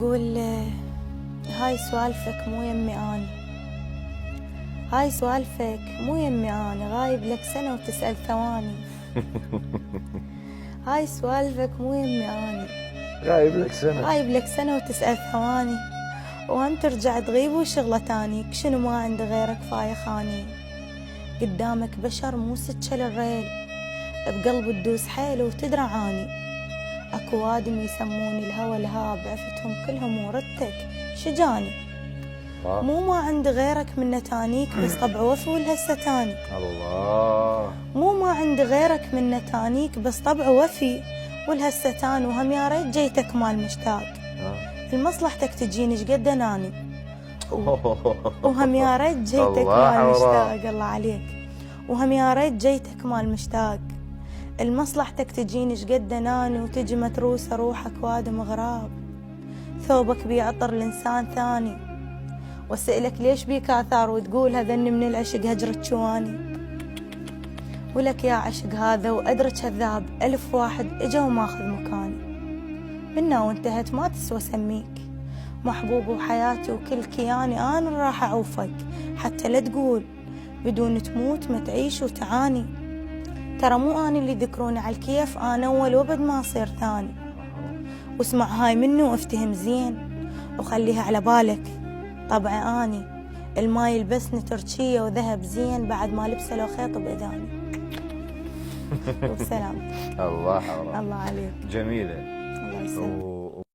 قول هاي سوالفك مو يمي أنا، هاي سوالفك مو يمي أنا، غايب لك سنة وتسأل ثواني. هاي سوالفك مو يمي أنا، غايب لك سنة وتسأل ثواني، وهم ترجع تغيب وشغلة تاني. شنو ما عندي غيرك فايخاني، قدامك بشر مو سكة للريل، بقلب تدوس حيل وتدرى عاني. اكو وادم يسموني الهوى الهاب، عفتهم كلهم وردتك شجاني. مو ما عندي غيرك من نتانيك، بس طبع وفي والهسه تاني. الله، مو ما عندي غيرك من نتانيك، بس طبع وفي والهسه تاني. وهم يا ريت جيتك مال مشتاق، لمصلحتك تجيني شقد اناني. وهم يا ريت جيتك مال مشتاق، الله عليك. وهم يا ريت جيتك مال مشتاق، المصلحتك تجيني شقد اناني. وتجي متروسه روحك وادم غراب، ثوبك بيعطر لانسان ثاني. واسألك ليش بيك آثار، وتقول هذني من العشق هجرة شواني. ولك يا عشق هذا وأدرى كذاب، 1000 واحد اجا وماخذ مكاني. منا وانتهت ما تسوى سميك محبوب وحياتي وكل كياني. أنا راح أعوفك حتى لا تقول بدون تموت ما تعيش وتعاني. ترى مو أنا اللي يذكروني على الكيف، أنا أول وبد ما أصير ثاني. واسمع هاي مني وافتهم زين، وخليها على بالك. طبعا أني الما يلبسني تركية وذهب زين، بعد ما لبسه لو خيط بإذاني. وسلامتك. الله الله عليك. جميلة. الله يسلمك.